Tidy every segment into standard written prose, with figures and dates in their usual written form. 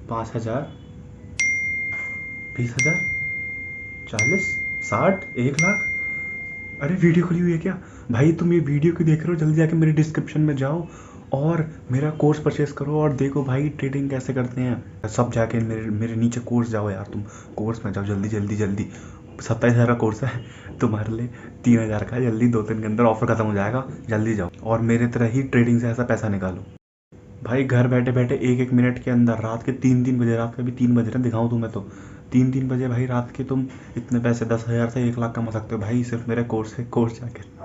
5,000, 20,000, 40, 60, 1 लाख। अरे वीडियो खुली हुई है क्या? भाई तुम ये वीडियो क्यों देख रहे हो? जल्दी जाके मेरे डिस्क्रिप्शन में जाओ और मेरा कोर्स परचेस करो और देखो भाई ट्रेडिंग कैसे करते हैं सब। जाके मेरे मेरे नीचे कोर्स जाओ यार, तुम कोर्स में जाओ जल्दी जल्दी जल्दी। 27,000 का कोर्स है तुम्हारे लिए, 3,000 का। जल्दी 2 दिन के अंदर ऑफर खत्म हो जाएगा, जल्दी जाओ और मेरे तरह ही ट्रेडिंग से ऐसा पैसा निकालो। भाई घर बैठे बैठे एक एक मिनट के अंदर रात के 3-3 बजे, रात के भी 3 बज रहे हैं, दिखाऊं तुम्हें तो 3-3 बजे भाई रात के तुम इतने पैसे 10,000 से 1 लाख कमा सकते हो भाई, सिर्फ मेरे कोर्स से कोर्स जाके।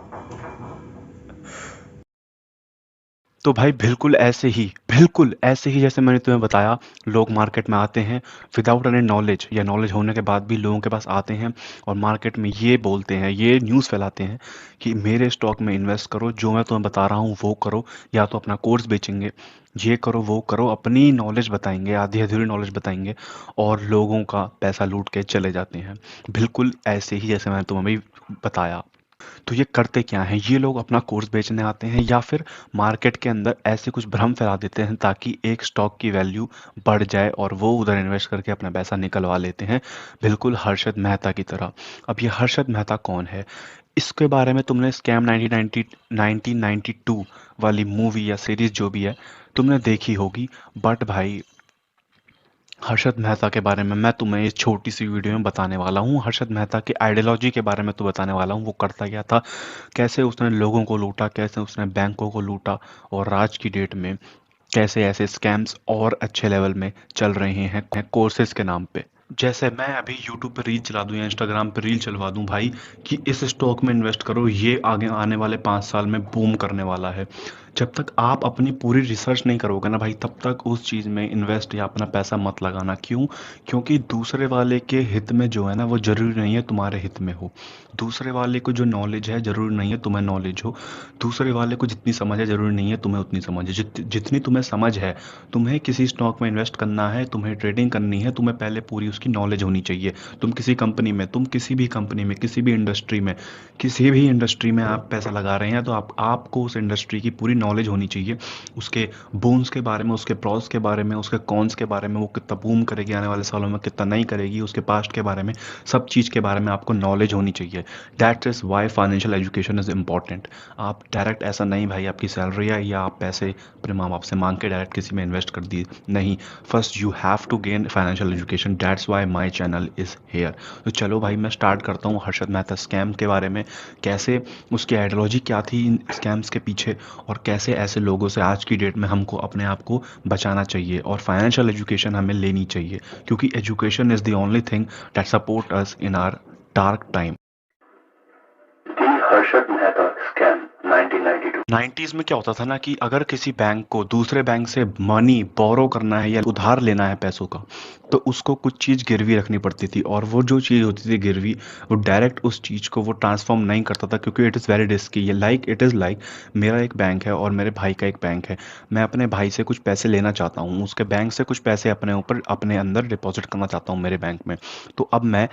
तो भाई बिल्कुल ऐसे ही जैसे मैंने तुम्हें बताया, लोग मार्केट में आते हैं विदाउट एनी नॉलेज, या नॉलेज होने के बाद भी लोगों के पास आते हैं और मार्केट में ये बोलते हैं, ये न्यूज़ फैलाते हैं कि मेरे स्टॉक में इन्वेस्ट करो, जो मैं तुम्हें बता रहा हूँ वो करो, या तो अपना कोर्स बेचेंगे, ये करो वो करो, अपनी नॉलेज बताएंगे, आधी अधूरी नॉलेज बताएंगे और लोगों का पैसा लूट के चले जाते हैं। बिल्कुल ऐसे ही जैसे मैंने तुम्हें अभी बताया। तो ये करते क्या हैं, ये लोग अपना कोर्स बेचने आते हैं या फिर मार्केट के अंदर ऐसे कुछ भ्रम फैला देते हैं ताकि एक स्टॉक की वैल्यू बढ़ जाए और वो उधर इन्वेस्ट करके अपना पैसा निकलवा लेते हैं, बिल्कुल हर्षद मेहता की तरह। अब ये हर्षद मेहता कौन है? इसके बारे में तुमने स्कैम 1992 वाली मूवी या सीरीज जो भी है तुमने देखी होगी। बट भाई हर्षद मेहता के बारे में मैं तुम्हें इस छोटी सी वीडियो में बताने वाला हूँ। हर्षद मेहता के आइडियोलॉजी के बारे में तो बताने वाला हूँ, वो करता क्या था, कैसे उसने लोगों को लूटा, कैसे उसने बैंकों को लूटा, और आज की डेट में कैसे ऐसे स्कैम्स और अच्छे लेवल में चल रहे हैं कोर्सेज के नाम पे। जैसे मैं अभी यूट्यूब पे रील चला दूं या इंस्टाग्राम पे रील चलवा दूं भाई कि इस स्टॉक में इन्वेस्ट करो, ये आगे आने वाले 5 साल में बूम करने वाला है। जब तक आप अपनी पूरी रिसर्च नहीं करोगे ना भाई, तब तक उस चीज़ में इन्वेस्ट या अपना पैसा मत लगाना। क्यों? क्योंकि दूसरे वाले के हित में जो है ना, वो ज़रूरी नहीं है तुम्हारे हित में हो। दूसरे वाले को जो नॉलेज है ज़रूरी नहीं है तुम्हें नॉलेज हो। दूसरे वाले को जितनी समझ है ज़रूरी नहीं है तुम्हें उतनी समझ है। जितनी तुम्हें समझ है, तुम्हें किसी स्टॉक में इन्वेस्ट करना है, तुम्हें ट्रेडिंग करनी है, तुम्हें पहले पूरी उसकी नॉलेज होनी चाहिए। तुम किसी कंपनी में, तुम किसी भी कंपनी में, किसी भी इंडस्ट्री में आप पैसा लगा रहे हैं तो आपको उस इंडस्ट्री की पूरी नॉलेज होनी चाहिए। उसके बोन्स के बारे में, उसके प्रॉस के बारे में, उसके कॉन्स के बारे में, वो कितना बूम करेगी आने वाले सालों में, कितना नहीं करेगी, उसके पास्ट के बारे में, सब चीज़ के बारे में आपको नॉलेज होनी चाहिए। That is why financial education is important. आप डायरेक्ट ऐसा नहीं भाई, आपकी सैलरी है या आप पैसे अपने माँ बाप से मांग के डायरेक्ट किसी में इन्वेस्ट कर दिए, नहीं। First you have to gain financial education, that's why my channel is here. तो चलो भाई मैं स्टार्ट करता हूँ हर्षद मेहता स्कैम के बारे में, कैसे उसकी आइडियोलॉजी क्या थी इन स्कैम्स के पीछे, और कैसे ऐसे लोगों से आज की डेट में हमको अपने आप को बचाना चाहिए और फाइनेंशियल एजुकेशन हमें लेनी चाहिए, क्योंकि education is the only thing that support us in our dark time. The Harshad Mehta scam 1992। 90s में क्या होता था ना कि अगर किसी बैंक को दूसरे बैंक से मनी बोरो करना है या उधार लेना है पैसों का, तो उसको कुछ चीज़ गिरवी रखनी पड़ती थी, और वो जो चीज़ होती थी गिरवी, वो डायरेक्ट उस चीज़ को वो ट्रांसफॉर्म नहीं करता था, क्योंकि इट इज़ वेरी रिस्की। ये इट इज़ लाइक मेरा एक बैंक है और मेरे भाई का एक बैंक है। मैं अपने भाई से कुछ पैसे लेना चाहता हूँ, उसके बैंक से कुछ पैसे अपने अंदर डिपॉजिट करना चाहता हूँ मेरे बैंक में। तो अब मैं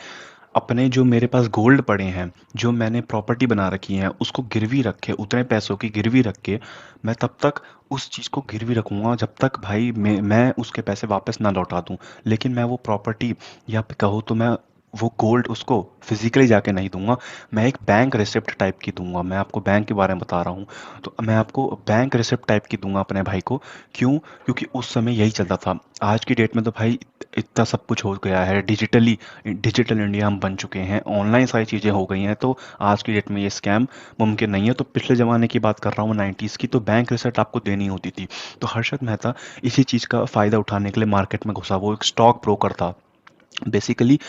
अपने जो मेरे पास गोल्ड पड़े हैं, जो मैंने प्रॉपर्टी बना रखी है, उसको गिरवी रख के, उतने पैसों की गिरवी रख के, मैं तब तक उस चीज़ को गिरवी रखूंगा जब तक भाई मैं उसके पैसे वापस ना लौटा दूं। लेकिन मैं वो प्रॉपर्टी, या कहो तो मैं वो गोल्ड उसको फिजिकली जाके नहीं दूंगा, मैं एक बैंक रिसिप्ट टाइप की दूंगा। मैं आपको बैंक के बारे में बता रहा हूँ, तो मैं आपको बैंक रिसिप्ट टाइप की दूंगा अपने भाई को। क्यों? क्योंकि उस समय यही चलता था। आज की डेट में तो भाई इतना सब कुछ हो गया है, डिजिटल इंडिया हम बन चुके हैं, ऑनलाइन सारी चीज़ें हो गई हैं, तो आज की डेट में ये स्कैम मुमकिन नहीं है। तो पिछले ज़माने की बात कर रहा हूँ 90s की, तो बैंक रिसिप्ट आपको देनी होती थी। तो हर्षद मेहता इसी चीज़ का फ़ायदा उठाने के लिए मार्केट में घुसा। वो एक स्टॉक ब्रोकर था बेसिकली।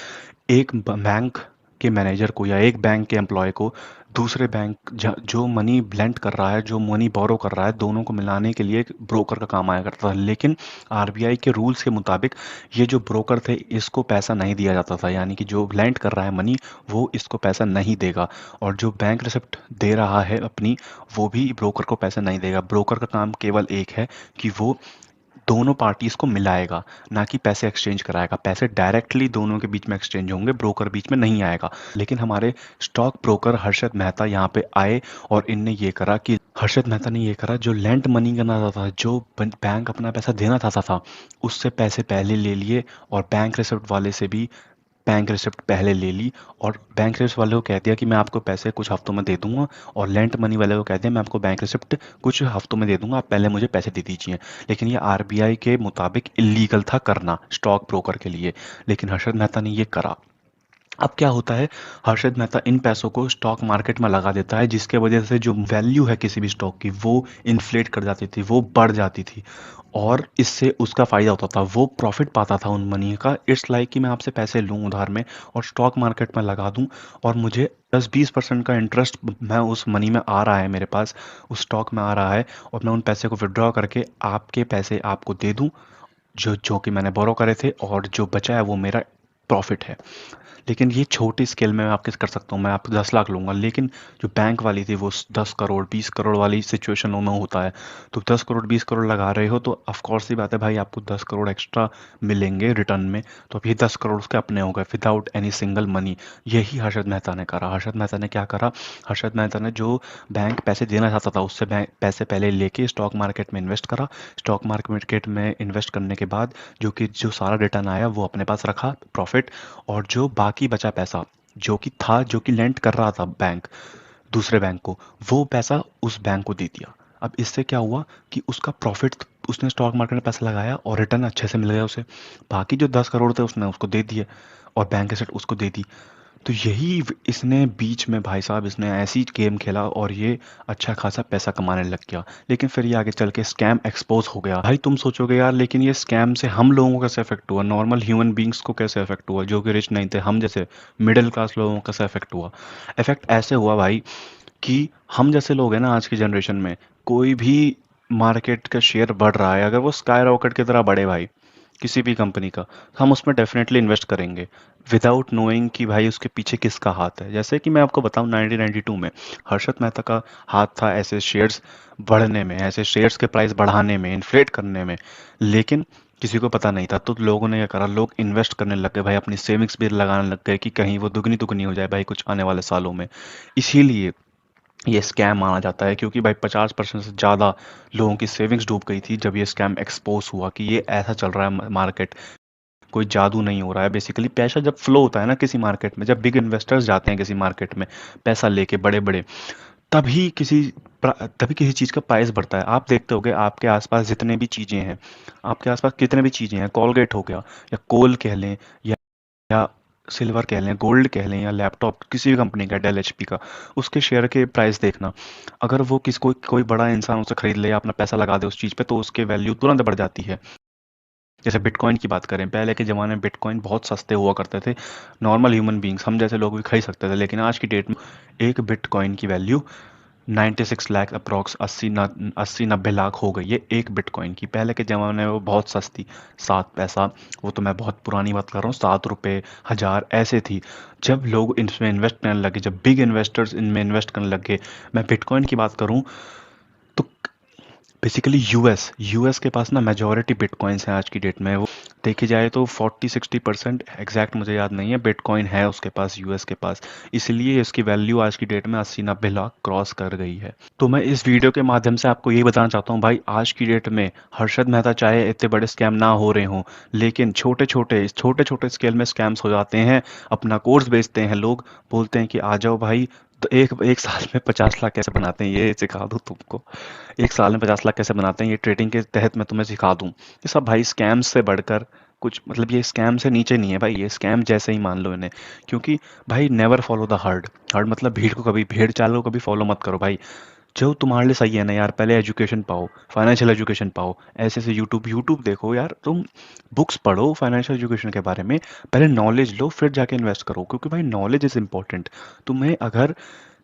एक बैंक के मैनेजर को या एक बैंक के एम्प्लॉय को दूसरे बैंक जो मनी ब्लेंड कर रहा है, जो मनी बोरो कर रहा है, दोनों को मिलाने के लिए एक ब्रोकर का काम आया करता था। लेकिन आरबीआई के रूल्स के मुताबिक ये जो ब्रोकर थे, इसको पैसा नहीं दिया जाता था, यानी कि जो ब्लेंड कर रहा है मनी, वो इसको पैसा नहीं देगा, और जो बैंक रिसिप्ट दे रहा है अपनी, वो भी ब्रोकर को पैसा नहीं देगा। ब्रोकर का काम केवल एक है कि वो दोनों पार्टीज को मिलाएगा, ना कि पैसे एक्सचेंज कराएगा। पैसे डायरेक्टली दोनों के बीच में एक्सचेंज होंगे, ब्रोकर बीच में नहीं आएगा। लेकिन हमारे स्टॉक ब्रोकर हर्षद मेहता यहाँ पे आए और इनने ये करा कि हर्षद मेहता ने ये करा, जो लेंट मनी करना था, जो बैंक अपना पैसा देना चाहता था, उससे पैसे पहले ले लिए और बैंक रिसिप्ट वाले से भी बैंक रिसिप्ट पहले ले ली। और बैंक रिसिप्ट वाले को कह दिया कि मैं आपको पैसे कुछ हफ्तों में दे दूंगा, और लेंट मनी वाले को कह दिया मैं आपको बैंक रिसिप्ट कुछ हफ्तों में दे दूंगा, आप पहले मुझे पैसे दे दीजिए। लेकिन ये आरबीआई के मुताबिक इलीगल था करना स्टॉक ब्रोकर के लिए, लेकिन हर्षद मेहता ने ये करा। अब क्या होता है, हर्षद मेहता इन पैसों को स्टॉक मार्केट में लगा देता है, जिसके वजह से जो वैल्यू है किसी भी स्टॉक की वो इन्फ्लेट कर जाती थी, वो बढ़ जाती थी, और इससे उसका फ़ायदा होता था, वो प्रॉफिट पाता था उन मनी का। इट्स लाइक कि मैं आपसे पैसे लूँ उधार में और स्टॉक मार्केट में लगा दूँ, और मुझे 10-20% का इंटरेस्ट मैं उस मनी में आ रहा है, मेरे पास उस स्टॉक में आ रहा है, और मैं उन पैसे को विड्रॉ करके आपके पैसे आपको दे दूँ, जो जो कि मैंने बोरो करे थे, और जो बचा है वो मेरा प्रॉफिट है। लेकिन ये छोटी स्केल में मैं आपके कर सकता हूँ, मैं आपको 10 लाख लूँगा, लेकिन जो बैंक वाली थी वो 10 करोड़ 20 करोड़ वाली सिचुएशनों में होता है। तो 10 करोड़ 20 करोड़ लगा रहे हो तो ऑफकोर्स सी बात है भाई, आपको 10 करोड़ एक्स्ट्रा मिलेंगे रिटर्न में। तो अब ये 10 करोड़ उसके अपने हो गए विदाउट एनी सिंगल मनी। यही हर्षद मेहता ने करा। हर्षद मेहता ने क्या करा, हर्षद मेहता ने जो बैंक पैसे देना चाहता था उससे बैंक पैसे पहले लेके स्टॉक मार्केट में इन्वेस्ट करा। स्टॉक मार्केट में इन्वेस्ट करने के बाद जो सारा रिटर्न आया वो अपने पास रखा प्रॉफिट, और जो बाकी बचा पैसा जो कि लेंट कर रहा था बैंक दूसरे बैंक को, वो पैसा उस बैंक को दे दिया। अब इससे क्या हुआ कि उसका प्रॉफिट, उसने स्टॉक मार्केट में पैसा लगाया और रिटर्न अच्छे से मिल गया उसे। बाकी जो 10 करोड़ थे उसने उसको दे दिए, और बैंक एसेट उसको दे दी। तो यही इसने बीच में भाई साहब इसने ऐसी गेम खेला और ये अच्छा खासा पैसा कमाने लग गया। लेकिन फिर ये आगे चल के स्कैम एक्सपोज हो गया। भाई तुम सोचोगे यार, लेकिन ये स्कैम से हम लोगों को कैसे इफेक्ट हुआ, नॉर्मल ह्यूमन बींग्स को कैसे इफेक्ट हुआ, जो कि रिच नहीं थे, हम जैसे मिडिल क्लास लोगों को कैसे इफेक्ट हुआ। इफेक्ट ऐसे हुआ भाई कि हम जैसे लोग हैं ना आज की जनरेशन में, कोई भी मार्केट का शेयर बढ़ रहा है, अगर वो स्काई रॉकेट की तरह बढ़े भाई किसी भी कंपनी का, हम उसमें डेफिनेटली इन्वेस्ट करेंगे विदाउट नोइंग कि भाई उसके पीछे किसका हाथ है। जैसे कि मैं आपको बताऊं 1992 में हर्षद मेहता का हाथ था ऐसे शेयर्स बढ़ने में, ऐसे शेयर्स के प्राइस बढ़ाने में, इन्फ्लेट करने में, लेकिन किसी को पता नहीं था। तो लोगों ने क्या करा, लोग इन्वेस्ट करने लग गए भाई, अपनी सेविंग्स भी लगाने लग गए कि कहीं वो दुगनी दुगनी हो जाए भाई कुछ आने वाले सालों में। इसीलिए ये स्कैम माना जाता है, क्योंकि भाई 50% से ज़्यादा लोगों की सेविंग्स डूब गई थी जब ये स्कैम एक्सपोज हुआ कि ये ऐसा चल रहा है मार्केट, कोई जादू नहीं हो रहा है। बेसिकली पैसा जब फ्लो होता है ना किसी मार्केट में, जब बिग इन्वेस्टर्स जाते हैं किसी मार्केट में पैसा लेके बड़े बड़े, तभी तभी किसी चीज़ का प्राइस बढ़ता है। आप देखते होगे आपके आसपास जितने भी चीज़ें हैं, आपके आसपास कितने भी चीज़ें हैं, कोलगेट हो गया या कोल कह लें, या सिल्वर कह लें, गोल्ड कह लें, या लैपटॉप किसी भी कंपनी का, डेल एचपी का, उसके शेयर के प्राइस देखना। अगर वो कोई बड़ा इंसान उसे खरीद ले या अपना पैसा लगा दे उस चीज़ पे, तो उसके वैल्यू तुरंत बढ़ जाती है। जैसे बिटकॉइन की बात करें, पहले के ज़माने में बिटकॉइन बहुत सस्ते हुआ करते थे, नॉर्मल ह्यूमन बींग्स हम जैसे लोग भी खरीद सकते थे। लेकिन आज की डेट में एक बिटकॉइन की वैल्यू 96 लाख अप्रॉक्स 80-90 लाख हो गई है एक बिटकॉइन की। पहले के ज़माने में वो बहुत सस्ती, 7 पैसा, वो तो मैं बहुत पुरानी बात कर रहा हूँ, 7 रुपये 1000 ऐसे थी। जब लोग इसमें इन्वेस्ट करने लगे, जब बिग इन्वेस्टर्स इनमें इन्वेस्ट करने लगे, मैं बिटकॉइन की बात करूँ तो बेसिकली यूएस के पास ना मेजॉरिटी बिटकॉइंस हैं आज की डेट में। वो देखी जाए तो 40-60% एग्जैक्ट मुझे याद नहीं है बिटकॉइन है उसके पास, यूएस के पास। इसलिए इसकी वैल्यू आज की डेट में 80-90 लाख क्रॉस कर गई है। तो मैं इस वीडियो के माध्यम से आपको यही बताना चाहता हूँ भाई, आज की डेट में हर्षद मेहता चाहे इतने बड़े स्कैम ना हो रहे हों, लेकिन छोटे छोटे स्केल में स्कैम्स हो जाते हैं। अपना कोर्स बेचते हैं लोग, बोलते हैं कि आ जाओ भाई, तो एक साल में 50 लाख कैसे बनाते हैं ये सिखा दूँ तुमको। एक साल में 50 लाख कैसे बनाते हैं ये ट्रेडिंग के तहत मैं तुम्हें सिखा दूं। ये सब भाई स्कैम से बढ़कर कुछ, मतलब ये स्कैम से नीचे नहीं है भाई, ये स्कैम जैसे ही मान लो इन्हें। क्योंकि भाई never follow the heard. Heard मतलब भीड़ को, कभी भेड़ चाल को कभी फॉलो मत करो भाई। जो तुम्हारे लिए सही है ना यार, पहले एजुकेशन पाओ, फाइनेंशियल एजुकेशन पाओ। ऐसे से यूट्यूब देखो यार, तुम बुक्स पढ़ो फाइनेंशियल एजुकेशन के बारे में, पहले नॉलेज लो फिर जाके इन्वेस्ट करो, क्योंकि भाई नॉलेज इज़ इंपॉर्टेंट।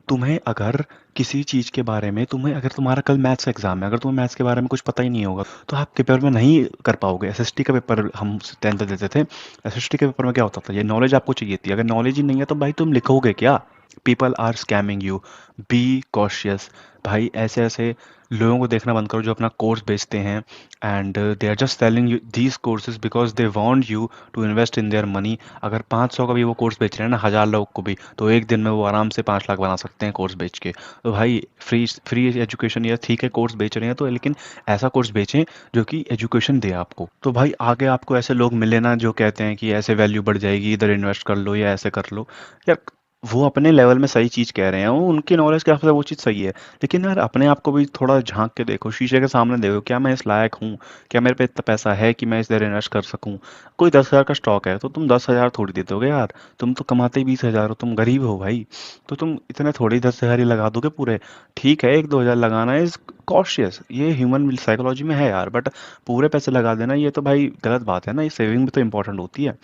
तुम्हें अगर किसी चीज़ के बारे में, अगर तुम्हारा कल मैथ्स का एग्जाम है, अगर तुम्हें मैथ्स के बारे में कुछ पता ही नहीं होगा तो आप के पेपर में नहीं कर पाओगे। एसएसटी का पेपर हम 10th देते थे, एसएसटी के पेपर में क्या होता था, ये नॉलेज आपको चाहिए थी। अगर नॉलेज ही नहीं है तो भाई तुम लिखोगे क्या? People are scamming you, be cautious. भाई ऐसे ऐसे लोगों को देखना बंद करो जो अपना कोर्स बेचते हैं, and they are just selling you these courses because they want you to invest in their money. अगर 500 का भी वो कोर्स बेच रहे हैं ना 1000 लोग को भी, तो एक दिन में वो आराम से 5 लाख बना सकते हैं कोर्स बेच के। तो भाई फ्री फ्री एजुकेशन, या ठीक है कोर्स बेच रहे हैं तो, लेकिन ऐसा कोर्स बेचें जो कि एजुकेशन दे आपको। तो भाई आगे आपको ऐसे लोग मिले ना जो कहते हैं कि ऐसे वैल्यू बढ़ जाएगी, इधर इन्वेस्ट कर लो या ऐसे कर लो। यार वो अपने लेवल में सही चीज़ कह रहे हैं, वो उनकी नॉलेज के हिसाब से वो चीज़ सही है, लेकिन यार अपने आप को भी थोड़ा झांक के देखो, शीशे के सामने देखो, क्या मैं इस लायक हूँ? क्या मेरे पे इतना पैसा है कि मैं इस तरह इन्वेस्ट कर सकूँ? कोई 10,000 का स्टॉक है तो तुम 10,000 थोड़ी दे दोगे यार, तुम तो कमाते ही 20,000 हो, तुम गरीब हो भाई, तो तुम इतने थोड़ी 10,000 ही लगा दोगे पूरे। ठीक है 1-2 हज़ार लगाना इज कॉशियस, ये ह्यूमन साइकोलॉजी में है यार, बट पूरे पैसे लगा देना ये तो भाई गलत बात है ना, ये सेविंग भी तो इंपॉर्टेंट होती है।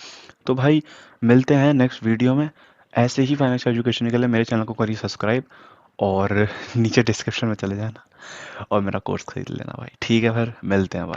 तो भाई मिलते हैं नेक्स्ट वीडियो में। ऐसे ही फाइनेंशियल एजुकेशन के लिए मेरे चैनल को करिए सब्सक्राइब, और नीचे डिस्क्रिप्शन में चले जाना और मेरा कोर्स खरीद लेना भाई। ठीक है, फिर मिलते हैं भाई।